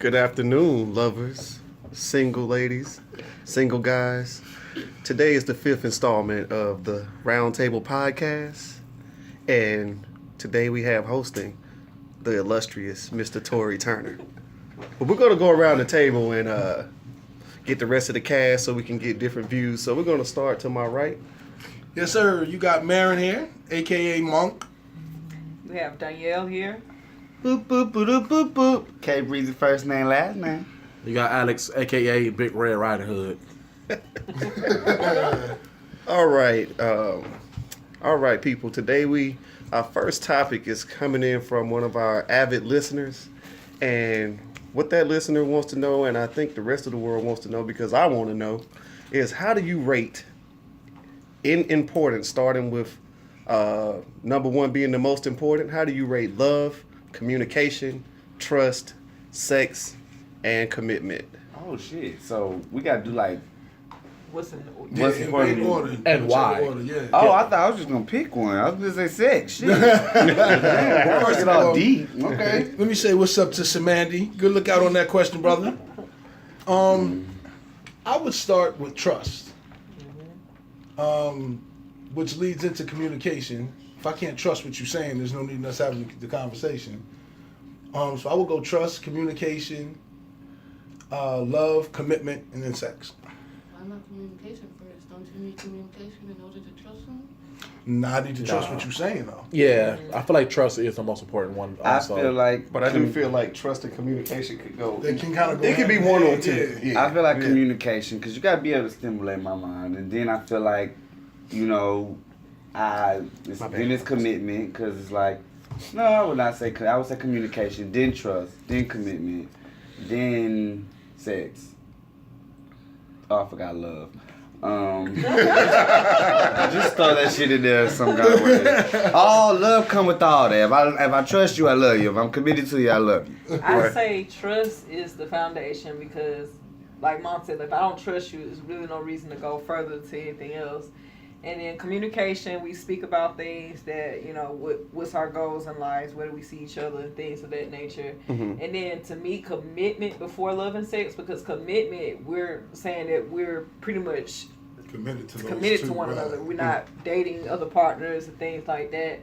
Good afternoon, lovers, single ladies, single guys. Today is the 5th installment of the Roundtable Podcast, and today we have hosting the illustrious Mr. Torey Turner. But we're going to go around the table and get the rest of the cast so we can get different views. So we're going to start to my right. Yes, sir. You got Marion here, a.k.a. Monk. We have Donielle here. Boop, boop, boop, boop, boop, boop. K Breezy first name, last name. You got Alex, a.k.a. Big Red Riding Hood. All right, people. Today our first topic is coming in from one of our avid listeners, and what that listener wants to know, and I think the rest of the world wants to know because I want to know, is how do you rate in importance, starting with number one being the most important? How do you rate love, communication, trust, sex, and commitment? Oh shit! So we gotta do like What's in what's important order. And why? Order, yeah. Oh, I thought I was just gonna pick one. I was gonna say sex. Shit. Damn, First get of all all, deep. Okay. Let me say what's up to Samandy. Good look out on that question, brother. I would start with trust, which leads into communication. If I can't trust what you're saying, there's no need in us having the conversation. So I would go trust, communication, love, commitment, and then sex. Why not communication first? Don't you need communication in order to trust someone? Nah, I need to trust what you're saying, though. Yeah, I feel like trust is the most important one. Also. I feel like, But I do feel like trust and communication could go. They can kind of go. It could be hand one in or hand, two. yeah. Yeah. I feel like Yeah. communication, because you gotta be able to stimulate my mind, and then I feel like, you know, then it's commitment, because it's like, no, I would not say. I would say communication, then trust, then commitment, then sex. Oh, I forgot love. Just throw that shit in there some kind of way. All love come with all that. If I trust you, I love you. If I'm committed to you, I love you. I say trust is the foundation because, like Mom said, if I don't trust you, there's really no reason to go further to anything else. And then communication, we speak about things that, what's our goals in life, where do we see each other, and things of that nature. Mm-hmm. And then to me, commitment before love and sex, because commitment, we're saying that we're pretty much Committed to one another. We're not dating other partners and things like that.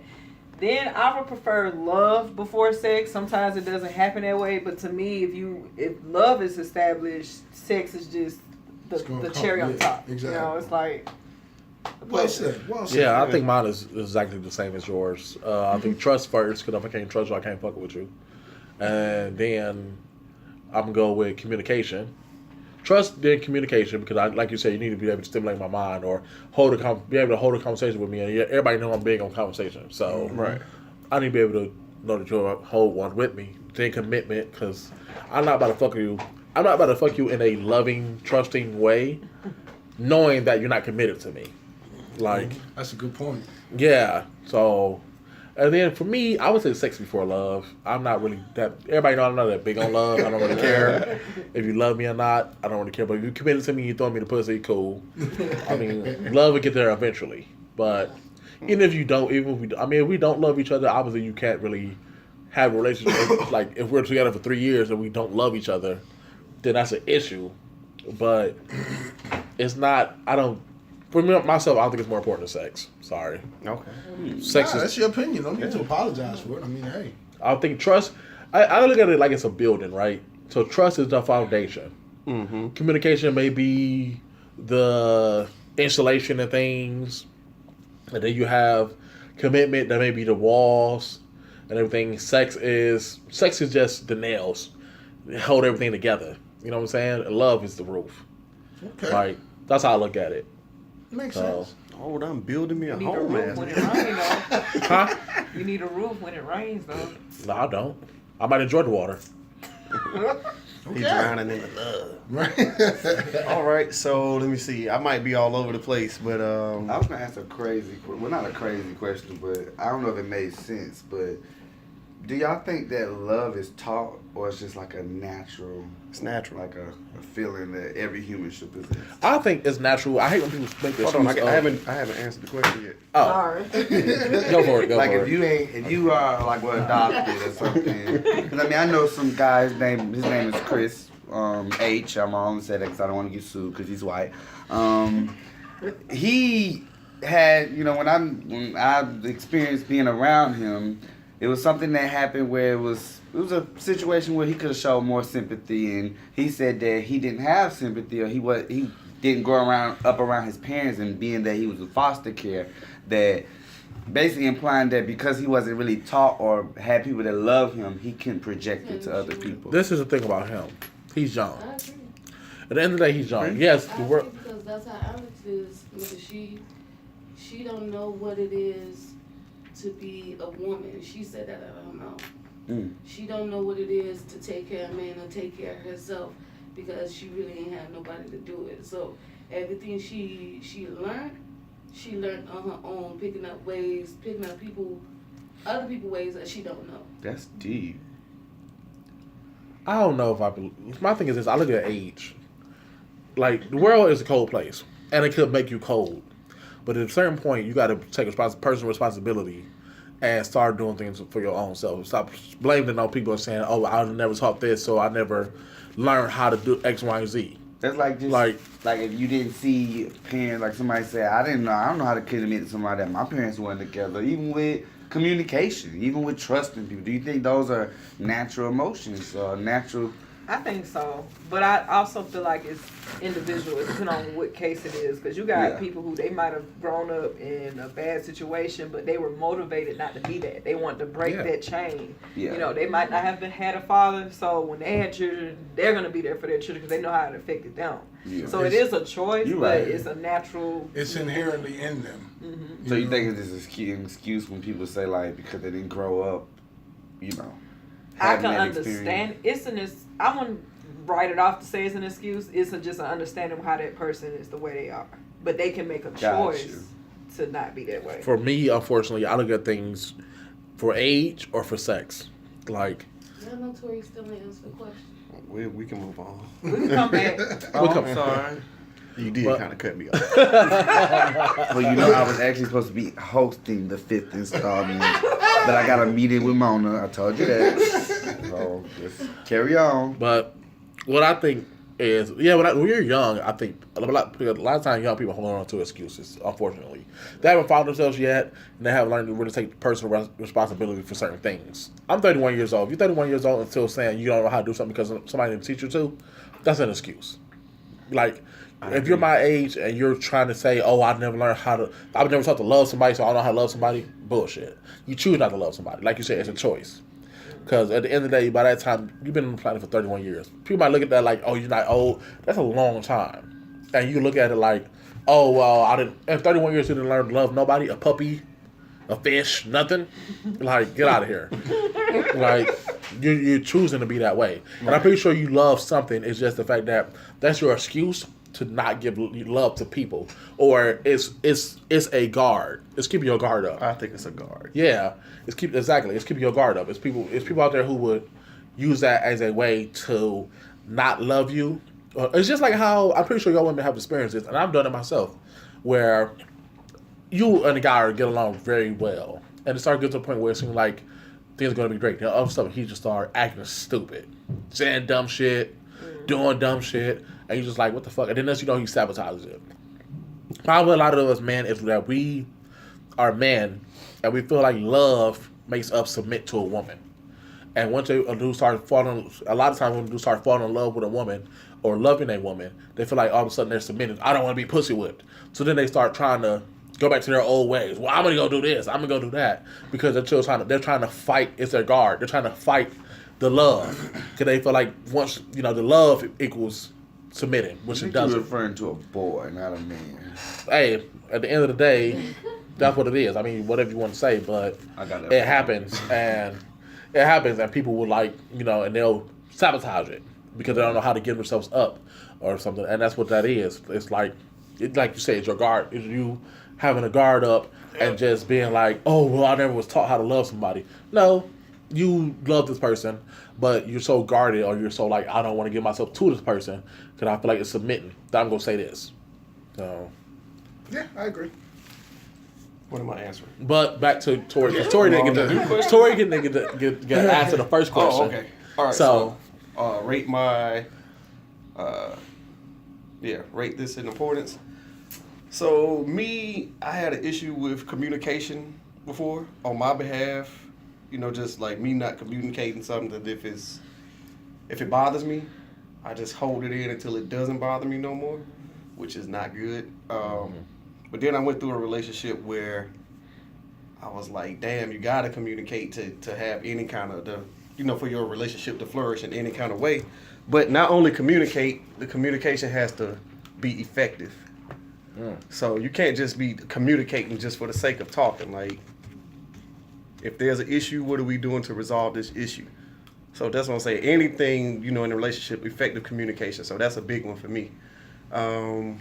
Then I would prefer love before sex. Sometimes it doesn't happen that way, but to me, if love is established, sex is just the cherry on top. Exactly. It's like. Well said. Yeah, I think mine is exactly the same as yours. I think trust first, because if I can't trust you, I can't fuck with you. And then I'm going to go with communication. Trust, then communication, because like you said, you need to be able to stimulate my mind or be able to hold a conversation with me. And everybody know I'm big on conversation. So Right. I need to be able to know that you'll hold one with me. Then commitment, because I'm not about to fuck you. I'm not about to fuck you in a loving, trusting way, knowing that you're not committed to me. Like, that's a good point. yeah. So, and then for me, I would say sex before love. I'm not really that. Everybody know I'm not that big on love. I don't really care if you love me or not. I don't really care. But if you committed to me, you throw me the pussy, cool. I mean, love will get there eventually. But even if we don't love each other, obviously you can't really have a relationship. Like if we're together for 3 years and we don't love each other, then that's an issue. But it's not. For me, myself, I don't think it's more important than sex. Sorry. Okay. Sex That's your opinion. Don't need to apologize for it. I mean, hey. I think trust. I look at it like it's a building, right? So trust is the foundation. Mm-hmm. Communication may be the installation of things, and then you have commitment that may be the walls and everything. Sex is just the nails, hold everything together. You know what I'm saying? And love is the roof. Okay. Like that's how I look at it. Makes So, sense. Oh, I'm building me a You need a home, roof man. when it rains, though. huh? You need a roof when it rains, though. No, I don't. I might enjoy the water. He's drowning in the love. Right. All right, so let me see. I might be all over the place, but I was gonna ask a crazy, well, not a crazy question, but I don't know if it made sense. But Do y'all think that love is taught or it's just like a natural? It's natural. Like a feeling that every human should possess. I think it's natural. I hate when people make this. Hold on, I haven't answered the question yet. Oh, Sorry. go for it. Go Like for if you are like adopted or something. 'Cause I mean, I know some guy's name. His name is Chris H. I'm only saying that because I don't want to get sued because he's white. He had, when I experienced being around him, it was something that happened where it was a situation where he could have shown more sympathy, and he said that he didn't have sympathy, or he didn't grow up around his parents, and being that he was in foster care, that basically implying that because he wasn't really taught or had people that love him, he can project it to other people. This is the thing about him. He's young. I agree. At the end of the day, he's young. Yes, I the world. agree because that's how Alex is. Because she don't know what it is to be a woman. She said that out of her mouth. She don't know what it is to take care of a man or take care of herself because she really ain't had nobody to do it. So everything she learned on her own, picking up other people ways that she don't know. That's deep. I don't know if I believe. My thing is this: I look at age. Like, the world is a cold place, and it could make you cold. But at a certain point, you got to take personal responsibility and start doing things for your own self. Stop blaming it on people and saying, "Oh, I never taught this, so I never learned how to do X, Y, and Z." That's like just like if you didn't see parents, like somebody said, I don't know how to commit to somebody that my parents weren't together. Even with communication, even with trusting people, do you think those are natural emotions or natural? I think so, but I also feel like it's individual. It depends on what case it is, because you got people who they might have grown up in a bad situation, but they were motivated not to be that. They want to break that chain. Yeah. They might not have had a father, so when they had children, they're gonna be there for their children because they know how it affected them. Yeah. So it is a choice, but it's a natural. It's inherently in them. Mm-hmm. So you think it's just an excuse when people say like because they didn't grow up, I can understand. I wouldn't write it off to say it's an excuse. It's just an understanding of how that person is the way they are. But they can make a choice to not be that way. For me, unfortunately, I look at things for age or for sex. Like, Yeah, no, Torey still ain't answered the question. We can move on. We can come back. I'm sorry. You did kind of cut me off. Well, I was actually supposed to be hosting the 5th installment, but I got a meeting with Mona. I told you that. So just carry on. But what I think is, when you're young, I think a lot of times young people hold on to excuses, unfortunately. They haven't found themselves yet, and they haven't learned to really take personal responsibility for certain things. I'm 31 years old. If you're 31 years old and still saying you don't know how to do something because somebody didn't teach you to, that's an excuse. Like, if you're my age and you're trying to say, oh, I've never taught to love somebody, so I don't know how to love somebody, bullshit. You choose not to love somebody. Like you said, it's a choice. Because at the end of the day, by that time, you've been on the planet for 31 years. People might look at that like, oh, you're not old. That's a long time. And you look at it like, oh, well, in 31 years, you didn't learn to love nobody, a puppy, a fish, nothing. Like, get out of here. Like, you're choosing to be that way. And I'm pretty sure you love something. It's just the fact that that's your excuse to not give love to people, or it's a guard. It's keeping your guard up. I think it's a guard. Yeah, it's keeping your guard up. It's people out there who would use that as a way to not love you. It's just like how I'm pretty sure y'all women have experienced this, and I've done it myself, where you and the guy get along very well, and it started getting to a point where it seemed like things are gonna be great. Then all of a sudden he just started acting stupid, saying dumb shit, doing dumb shit. And you're just like, what the fuck? And then next you know, he sabotages it. Probably a lot of us men is that we are men and we feel like love makes us submit to a woman. And once a dude start falling, a lot of times when dudes start falling in love with a woman or loving a woman, they feel like all of a sudden they're submitting. I don't want to be pussy whipped. So then they start trying to go back to their old ways. Well, I'm gonna go do this. I'm gonna go do that because they're trying to fight. It's their guard. They're trying to fight the love because they feel like once the love equals submitting, which it doesn't. You're referring to a boy, not a man. Hey, at the end of the day, that's what it is. I mean, whatever you want to say, but it happens, and people will and they'll sabotage it because they don't know how to get themselves up or something, and that's what that is. It's like you say, it's your guard. It's you having a guard up and just being like, oh, well, I never was taught how to love somebody. No, you love this person, but you're so guarded, or you're so like, I don't want to give myself to this person because I feel like it's submitting that I'm gonna say this. So Yeah, I agree. What am I answering? but back to Torey, because Torey didn't get to answer the first question. Oh, okay. All right. So, Rate my, rate this in importance. So me, I had an issue with communication before on my behalf. You know, just like me not communicating something that if it bothers me, I just hold it in until it doesn't bother me no more, which is not good. But then I went through a relationship where I was like, damn, you gotta communicate to have any kind of for your relationship to flourish in any kind of way. But not only communicate, the communication has to be effective. So you can't just be communicating just for the sake of talking. Like, if there's an issue, what are we doing to resolve this issue? So that's what I'm saying. Anything, in a relationship, effective communication. So that's a big one for me. So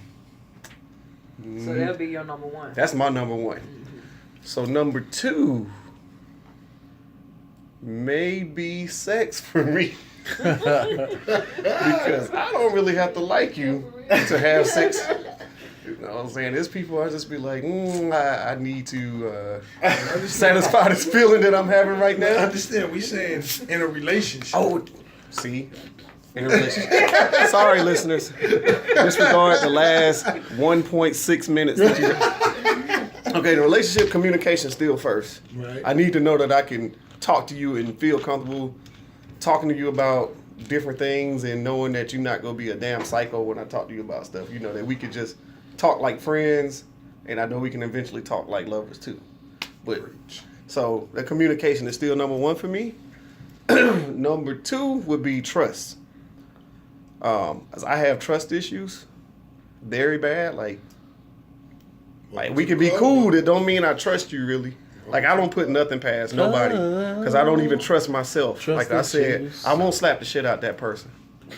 that'll be your number one. That's my number one. Mm-hmm. So number two, maybe sex for me. Because I don't really have to like you to have sex. You know what I'm saying? There's people I just be like, I need to satisfy this feeling that I'm having right I now. understand. We saying in a relationship. Oh, see? In a relationship. Sorry, listeners. Disregard the last 1.6 minutes that you... Okay, the relationship communication still first. Right. I need to know that I can talk to you and feel comfortable talking to you about different things and knowing that you're not going to be a damn psycho when I talk to you about stuff. That we could just talk like friends, and I know we can eventually talk like lovers too. But so the communication is still number one for me. Number two would be trust. As I have trust issues, very bad. Like we can be cool. That don't mean I trust you really. Like, I don't put nothing past nobody because I don't even trust myself. Like I said, I won't slap the shit out that person,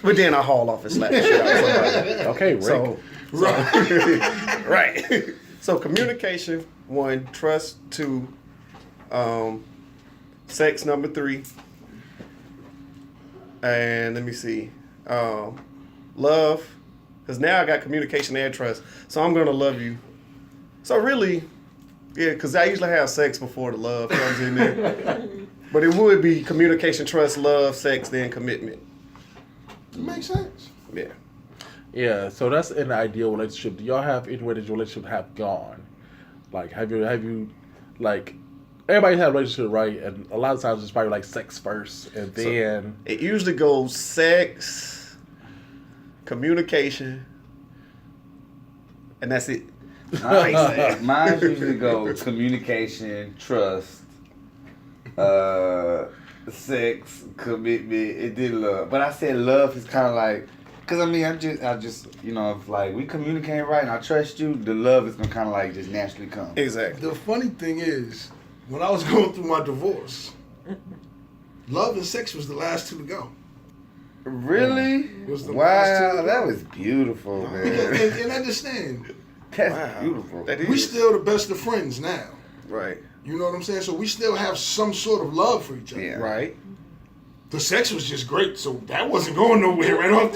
but then I haul off and slap the shit out somebody. Okay, Rick. So, right. So communication, 1, trust 2, sex number 3, and let me see, love, because now I got communication and trust, so I'm gonna love you. So really, yeah, because I usually have sex before the love comes in there, but it would be communication, trust, love, sex, then commitment. It makes sense. Yeah. Yeah, so that's an ideal relationship. Do y'all have anywhere that your relationship have gone? Like, have you, like, everybody's had a relationship, right? And a lot of times it's probably like sex first, and then... So it usually goes sex, communication, and that's it. Mine usually go communication, trust, sex, commitment, and then love. But I said love is kind of like... Cause I just if like we communicate right and I trust you, the love is gonna kind of like just naturally come. Exactly. The funny thing is, when I was going through my divorce, love and sex was the last two to go. Really? Was the Wow, that was beautiful, man. And understand, That's beautiful. That is. we still the best of friends now. Right. You know what I'm saying? So we still have some sort of love for each other. Yeah. Right. The sex was just great, so that wasn't going nowhere right off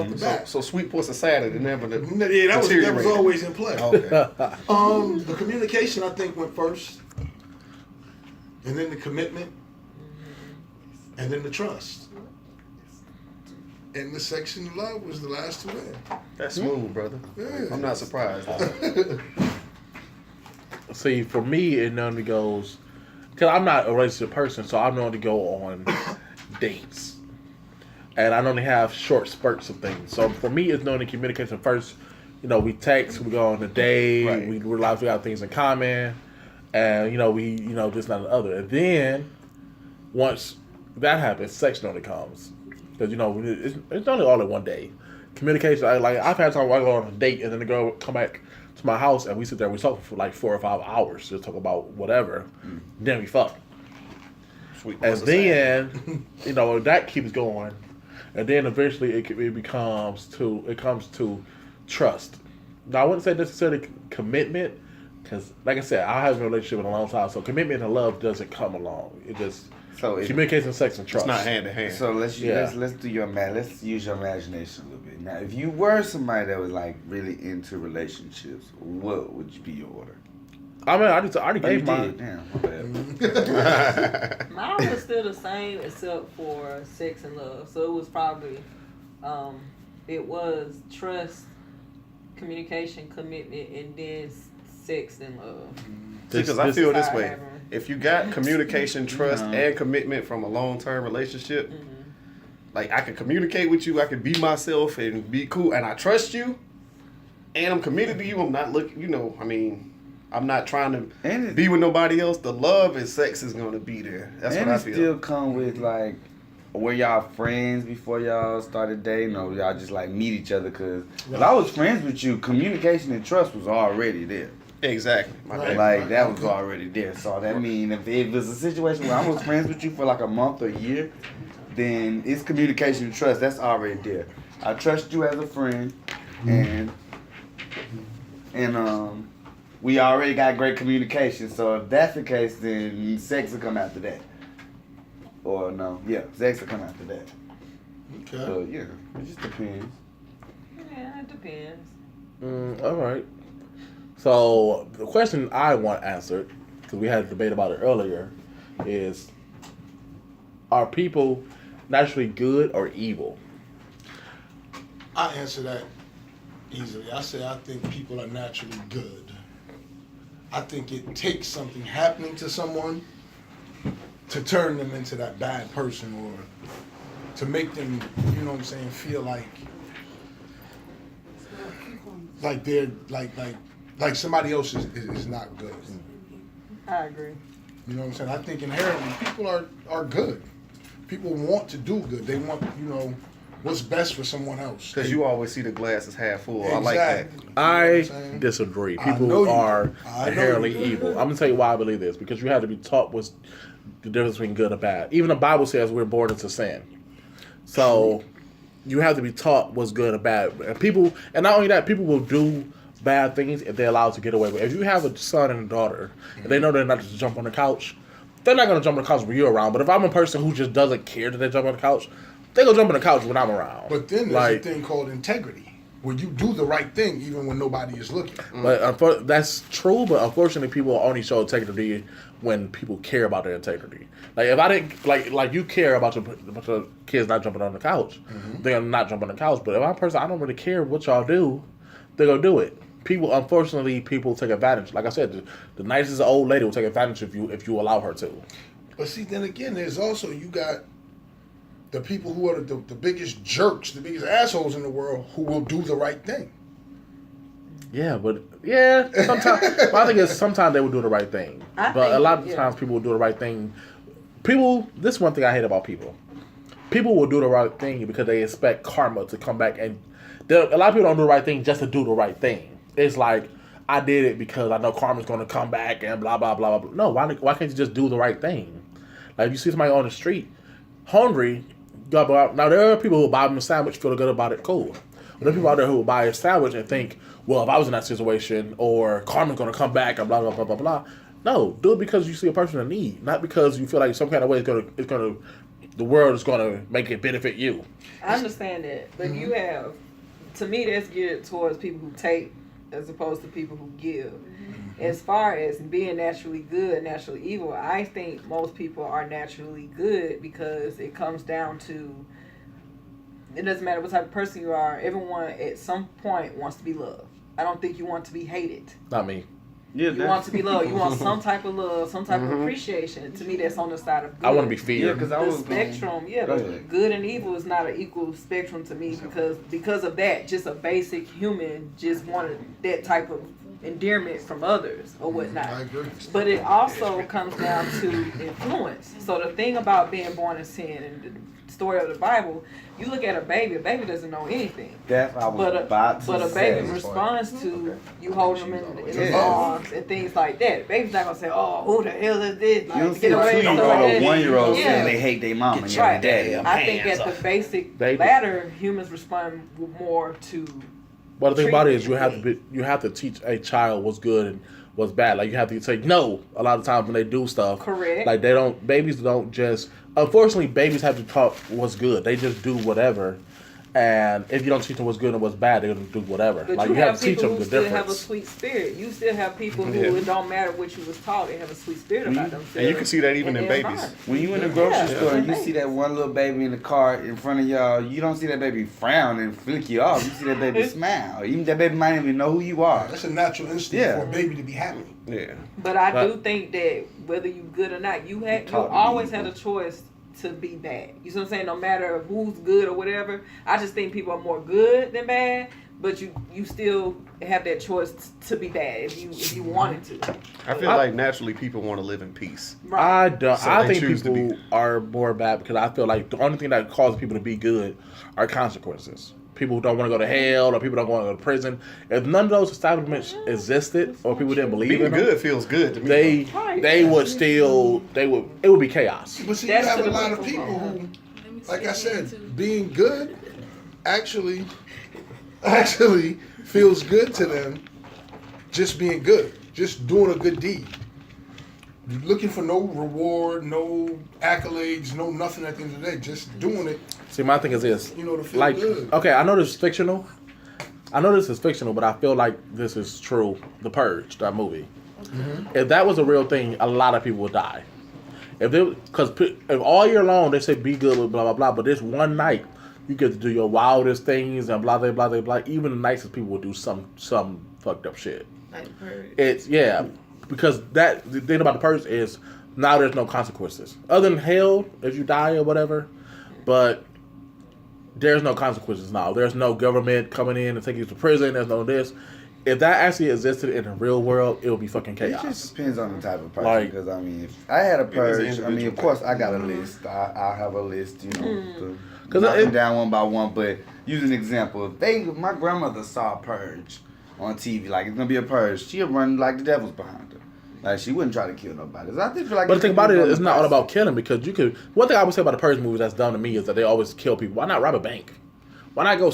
the bat. So sweet puss aside, it never. Yeah, that was always in play. Okay. The communication I think went first, and then the commitment, and then the trust, and the sex and the love was the last two in. That's smooth, brother. Yeah. I'm not surprised. See, for me, it normally goes... Because I'm not a relationship person, so I normally go on dates. And I normally have short spurts of things. So for me, it's normally communication first. We text, we go on a date, Right. we realize we have things in common, and, we, this, not the other. And then, once that happens, sex normally comes. Because, it's only all in one day. Communication, I've had time where I go on a date, and then the girl come back to my house, and we sit there, we talk for like 4 or 5 hours, just talk about whatever. Then we fuck. Sweet And puss aside. then, that keeps going. And then eventually it comes to trust. Now, I wouldn't say necessarily commitment, because, like I said, I haven't been in a relationship in a long time, so commitment and love doesn't come along. It just, So communication, sex, and trust. It's not hand to hand. So let's do let's use your imagination a little bit. Now, if you were somebody that was like really into relationships, what would be your order? I mean, I already gave You mine. did. Damn, my bad. Mine was still the same except for sex and love. So it was probably, it was trust, communication, commitment, and then sex and love. Because I feel this way. However. If you got communication, trust, and commitment from a long-term relationship, like I can communicate with you, I can be myself and be cool, and I trust you, and I'm committed to you. I'm not looking, I'm not trying to be with nobody else. The love and sex is going to be there. That's what I feel. And it still come with, like, were y'all friends before y'all started dating, or y'all just, like, meet each other? Because if I was friends with you, communication and trust was already there. Exactly. Like, that was already there. So that means if it was a situation where I was friends with you for, like, a month or a year, then it's communication and trust. That's already there. I trust you as a friend, and we already got great communication. So if that's the case, then sex will come after that. Or no, sex will come after that. Okay. So it just depends. Yeah, it depends. All right. So the question I want answered, because we had a debate about it earlier, is: are people naturally good or evil? I answer that easily. I say I think people are naturally good. I think it takes something happening to someone to turn them into that bad person, or to make them, feel like they're like somebody else is not good. I agree. You know what I'm saying? I think inherently people are good. People want to do good. They want, what's best for someone else. Because you always see the glass as half full. Exactly. I like that. I disagree. People are inherently evil. I'm going to tell you why I believe this. Because you have to be taught what's the difference between good and bad. Even the Bible says we're born into sin. So you have to be taught what's good and bad. And not only that, people will do bad things if they're allowed to get away with it. If you have a son and a daughter, and they know they're not to jump on the couch, they're not going to jump on the couch when you're around. But if I'm a person who just doesn't care that they jump on the couch, they go jump on the couch when I'm around. But then there's a thing called integrity, where you do the right thing even when nobody is looking. But that's true, but unfortunately people only show integrity when people care about their integrity. Like if I didn't, like you care about your kids not jumping on the couch, they're not jumping on the couch. But if I'm a person, I don't really care what y'all do, they're going to do it. Unfortunately, people take advantage. Like I said, the nicest old lady will take advantage if you allow her to. But see, then again, there's also, you got the people who are the biggest jerks, the biggest assholes in the world, who will do the right thing. Sometimes. But I think it's sometimes they will do the right thing. But a lot of times people will do the right thing. This is one thing I hate about people. People will do the right thing because they expect karma to come back, and a lot of people don't do the right thing just to do the right thing. It's like, I did it because I know karma's going to come back and blah, blah, blah, blah. No, why can't you just do the right thing? Like, if you see somebody on the street hungry, now there are people who buy them a sandwich, feel good about it, cool. But there are people out there who will buy a sandwich and think, well, if I was in that situation, or karma's going to come back and blah, blah, blah, blah, blah. No, do it because you see a person in need, not because you feel like some kind of way the world is going to make it benefit you. I understand that, but you have, to me, that's geared towards people who take as opposed to people who give. As far as being naturally good, naturally evil, I think most people are naturally good because it comes down to, it doesn't matter what type of person you are, everyone at some point wants to be loved. I don't think you want to be hated. Not me. Yeah, you want to be loved. You want some type of love, some type of appreciation. To me, that's on the side of good. I want to be feared. The spectrum, good and evil is not an equal spectrum to me because of that. Just a basic human just wanted that type of endearment from others or whatnot. I agree. But it also comes down to influence. So the thing about being born in sin and the story of the Bible, you look at a baby doesn't know anything. That's what I was about to say. But a baby responds to you holding them in his arms and things like that. The baby's not going to say, oh, who the hell is this? Like, you don't see a 2-year-old, 1-year-old saying they hate their mama and right. daddy. I think at the basic ladder, humans respond more to But the thing about it is treatment you have to teach a child what's good and what's bad. Like you have to say no a lot of times when they do stuff. Correct. Like babies don't just. Unfortunately, babies have to talk what's good. They just do whatever. And if you don't teach them what's good and what's bad, they're gonna do whatever. But like you have to teach people them who the still difference. have a sweet spirit. You still have people who it don't matter what you was taught. They have a sweet spirit about themselves. And you can see that even in they're babies. smart. When you in the grocery store and you Yeah. see that one little baby in the car in front of y'all, you don't see that baby frown and flick you off. You see that baby smile. Even that baby might even know who you are. That's a natural instinct Yeah. for a baby to be happy. Yeah. But I do think that whether you good or not, you taught to be always evil. had a choice to be bad. You see what I'm saying? No matter who's good or whatever. I just think people are more good than bad, but you still have that choice to be bad if you wanted to. I feel like naturally people want to live in peace. I don't. So I they think choose to people are more bad because I feel like the only thing that causes people to be good are consequences. People who don't want to go to hell or people don't want to go to prison. If none of those establishments existed or people didn't believe Being in them, good feels good to me. they would still it would be chaos. But see, That's you have to a the lot of people. people who, Let me like say I that said, too. being good actually feels good to them. Just being good, just doing a good deed. You're looking for no reward, no accolades, no nothing at the end of the day. Just doing it, See, my thing is this. you know, to feel Like, good. okay, I know this is fictional. But I feel like this is true. The Purge, that movie. Mm-hmm. If that was a real thing, a lot of people would die. If all year long they say be good, blah blah blah, but this one night you get to do your wildest things and blah blah blah blah blah. Even the nicest people will do some fucked up shit. Like Purge. It's because the thing about the Purge is now there's no consequences other than hell if you die or whatever, but there's no consequences now. There's no government coming in and taking you to prison. There's no this. If that actually existed in the real world, it would be fucking It chaos. just depends on the type of person. Like- Because, I mean, if I had a is an purge, I mean, individual of course, I got a list. I'll have a list, you know, to 'Cause knock it- them down one by one. But use an example. If my grandmother saw a purge on TV, like it's going to be a purge, she'll run like the devil's behind her. Like, she wouldn't try to kill nobody. So I think feel like But the thing about it, depends on it's the not all person. about killing because you could. One thing I would say about the Purge movies that's dumb to me is that they always kill people. Why not rob a bank? Why not go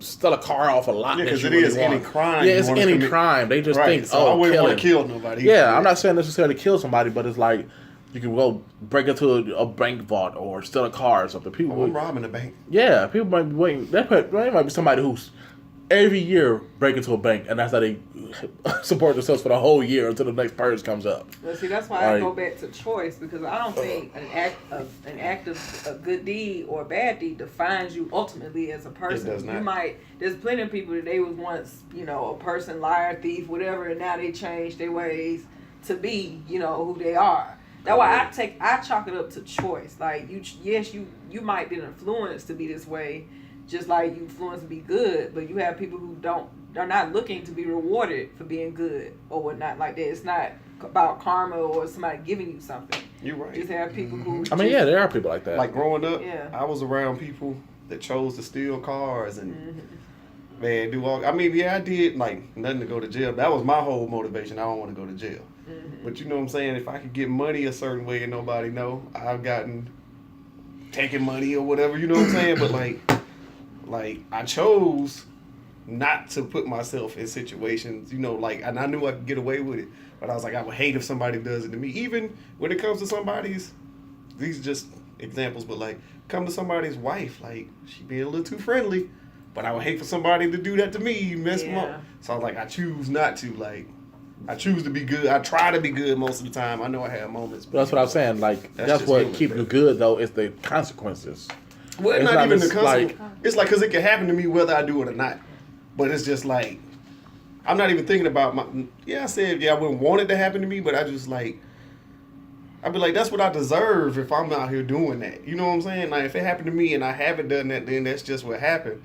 steal a car off a lot? Yeah, that 'cause you it really is any want? crime Yeah, you it's wanna any commit. crime. They just Right. think, So I wouldn't want to killing. kill nobody. Yeah, I'm not saying necessarily kill somebody, but it's like you can go break into a bank vault or steal a car or something. People, I'm robbing a bank. yeah, people might be waiting. There might be somebody who's every year break into a bank, and that's how they support themselves for the whole year until the next purge comes up. Well, see, that's why I Like- go back to choice because I don't think an act of a good deed or a bad deed defines you ultimately as a person. does not. You might. There's plenty of people that they was once, a person, liar, thief, whatever, and now they changed their ways to be, who they are. That's why I chalk it up to choice. Like you might be influenced to be this way, just like you influenced to be good, but you have people who they're not looking to be rewarded for being good or whatnot like that. It's not about karma or somebody giving you something. You're right. Just have people who. I mean, yeah, there are people like that. Like growing up, Yeah. I was around people that chose to steal cars and man, do all. I mean, yeah, I did like nothing to go to jail. That was my whole motivation. I don't want to go to jail. But you know what I'm saying? If I could get money a certain way and nobody know, I've gotten taking money or whatever. You know what I'm saying? But like I chose not to put myself in situations, and I knew I could get away with it. But I was like, I would hate if somebody does it to me. Even when it comes to somebody's, these are just examples, but like, come to somebody's wife, like, she being a little too friendly, but I would hate for somebody to do that to me, mess me up. So I was like, I choose not to, like, I choose to be good. I try to be good most of the time. I know I have moments. But that's what I'm saying. Like, That's that's just what human, keeps bro. you good, though, is the consequences. Well, It's not not even the just consequence. It's like, because it can happen to me whether I do it or not. But it's just like, I'm not even thinking about I said, I wouldn't want it to happen to me, but I just like, I'd be like, that's what I deserve if I'm out here doing that. You know what I'm saying? Like, if it happened to me and I haven't done that, then that's just what happened.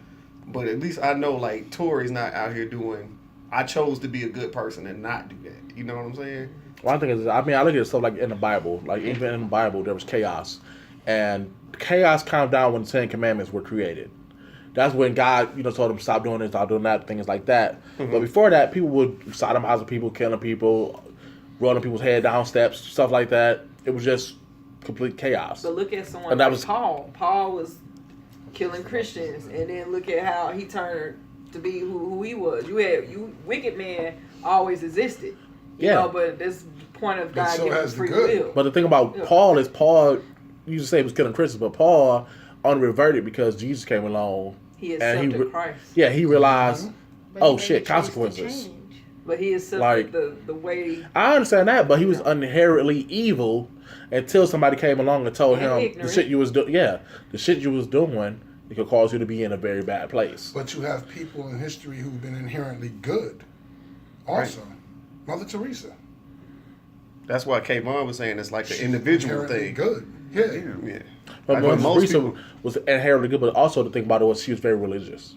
But at least I know, like, Torey's not out here doing, I chose to be a good person and not do that. You know what I'm saying? One thing is, I look at stuff like in the Bible. Like, even in the Bible, there was chaos. And chaos calmed down when the Ten Commandments were created. That's when God, told them stop doing this, stop doing that, things like that. But before that, people would sodomize people, killing people, rolling people's head down steps, stuff like that. It was just complete chaos. But look at someone And that like was- Paul. Paul was killing Christians, and then look at how he turned to be who he was. You wicked man always existed. You know, but this point of God giving free will. But the thing about Paul is Paul, you just say he was killing Christians, but Paul only reverted because Jesus came along. He accepted Christ. Yeah, he realized, oh shit, consequences. But he accepted the way. I understand that, but he was inherently evil until somebody came along and told him ignorant. The shit you was doing. Yeah, the shit you was doing, it could cause you to be in a very bad place. But you have people in history who've been inherently good, also. Right. Mother Teresa. That's why Caivaun was saying it's like an individual thing. Good. Yeah. But Mother Teresa was inherently good, but also the thing about it was she was very religious.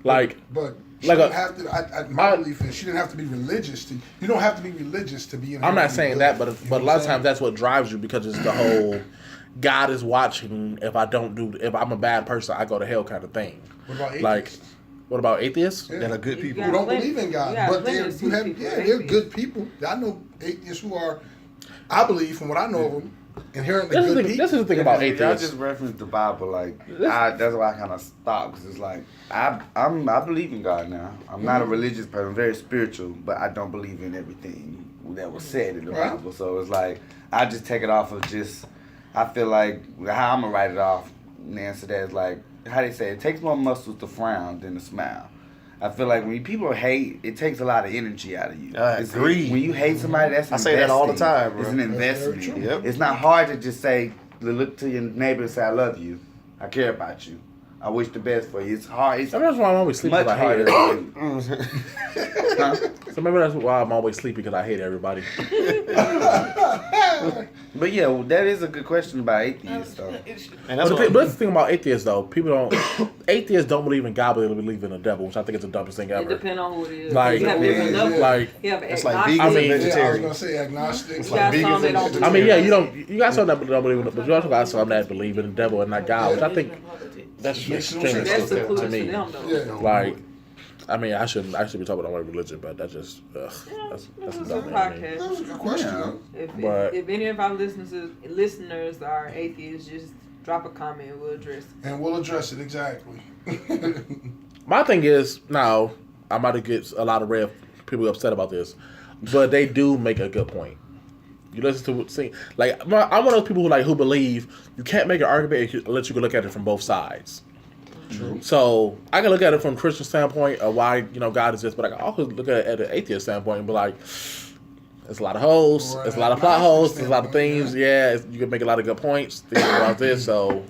Like, but she didn't have to. My belief is she didn't have to be religious. You don't have to be religious to be. I'm not saying that, but a lot of times that's what drives you because it's the whole God is watching. If I'm a bad person, I go to hell kind of thing. What about atheists? What about atheists? Yeah. That are good people who don't believe in God, but they're good people. I know atheists who are, I believe, from what I know of them, inherently good people. This is the thing about atheists. I just referenced the Bible, that's why I kind of stopped, because it's like, I believe in God now. I'm not a religious person, I'm very spiritual, but I don't believe in everything that was said in the Bible. So it's like, I just take it off of I feel like, how I'm going to write it off and answer that is like, how they say, it takes more muscles to frown than to smile. I feel like when people hate, it takes a lot of energy out of you. I agree. When you hate somebody, that's investing. I say that all the time, bro. It's an investment. Yep. It's not hard to just say, look to your neighbor and say, I love you. I care about you. I wish the best for you. It's hard. It's that's why I'm always sleepy because I hate everybody. Huh? So maybe that's why I'm always sleepy because I hate everybody. But yeah, that is a good question about atheists, though. And that's the thing about atheists, though. Atheists don't believe in God, but they believe in the devil, which I think is the dumbest thing ever. It depends on who it is. Like, you have different levels. It's like vegans and vegetarians. I was gonna say agnostic. It's like vegans and vegetarians. I mean, you got some that don't believe in it, but you also got some that believe in the devil and not God, which I think that's extremely stupid to me. Like, I mean, I should be talking about my religion, but that's just that's a dumb podcast. That was a good question. If any of our listeners are atheists, just drop a comment and we'll address it. And we'll address it exactly. My thing is, now I'm about to get a lot of people upset about this, but they do make a good point. You listen to like I'm one of those people who believe you can't make an argument unless you can look at it from both sides. True. So I can look at it from a Christian standpoint of why God exists, but I can also look at it at an atheist standpoint and be like, there's a lot of holes, there's a lot of plot holes, there's a lot of things. Yeah, you can make a lot of good points things about this. So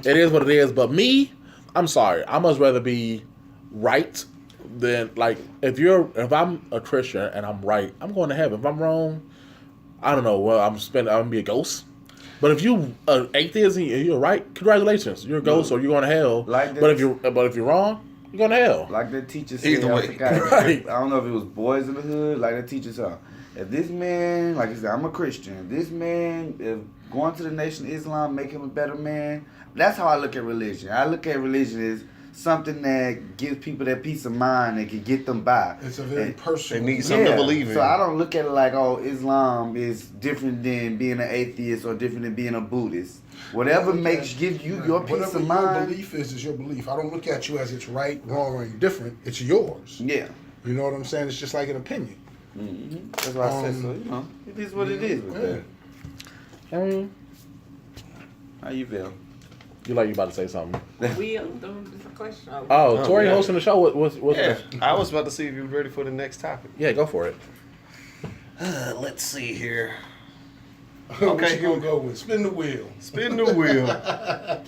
it is what it is. But me, I'm sorry, I much rather be right than if I'm a Christian and I'm right, I'm going to heaven. If I'm wrong, I don't know. Well, I'm gonna be a ghost. But if you are atheist and you're right, congratulations, you're a ghost or you're going to hell. But if you're wrong, you're going to hell. Like the teacher said, I don't know if it was Boys in the Hood. Like the teacher said, if this man, like he said, I'm a Christian. If this man, if going to the Nation of Islam make him a better man, that's how I look at religion. I look at religion as something that gives people that peace of mind and can get them by. It's a very personal. They need something to believe in. So I don't look at it like, Islam is different than being an atheist or different than being a Buddhist. Whatever gives you your peace of mind. Whatever your belief is your belief. I don't look at you as it's right, wrong, or indifferent. It's yours. Yeah. You know what I'm saying? It's just like an opinion. Mm-hmm. That's why I said so. It is what it is with that. How you feel? You about to say something? We doing a question. Torey hosting the show. What's I was about to see if you were ready for the next topic. Yeah, go for it. Let's see here. Okay, here we go with spin the wheel. Spin the wheel.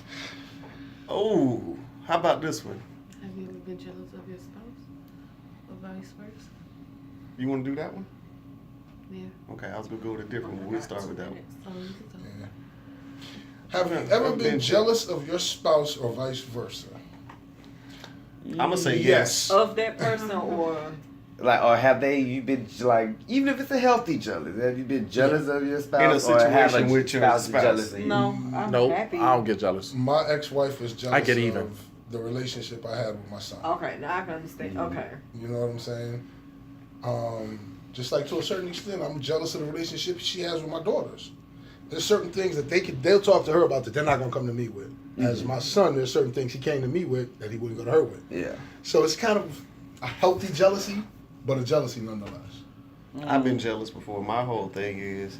Oh, how about this one? Have you ever been jealous of your spouse, or vice versa? You want to do that one? Yeah. Okay, I was gonna go with a different one. We'll start with that one. Yeah. Have you ever been jealous of your spouse or vice versa? I'm gonna say yes. Of that person or or have you been even if it's a healthy jealous, have you been jealous of your spouse in a situation with your spouse? Jealous of you? No, I'm happy. I don't get jealous. My ex-wife was jealous I get even. of the relationship I had with my son. Okay, now I can understand. Okay. You know what I'm saying? Just like to a certain extent, I'm jealous of the relationship she has with my daughters. There's certain things that they'll talk to her about that they're not gonna come to me with. As my son, there's certain things he came to me with that he wouldn't go to her with. Yeah. So it's kind of a healthy jealousy, but a jealousy nonetheless. I've been jealous before. My whole thing is,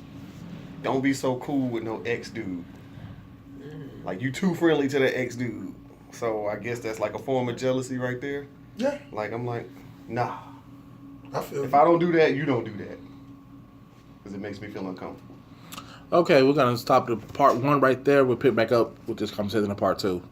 don't be so cool with no ex dude. Like, you too friendly to the ex dude. So I guess that's like a form of jealousy right there. Yeah. Like, I'm like, nah. I feel If I don't do that, you don't do that. Because it makes me feel uncomfortable. Okay, we're going to stop the part 1 right there. We'll pick back up with this conversation in part 2.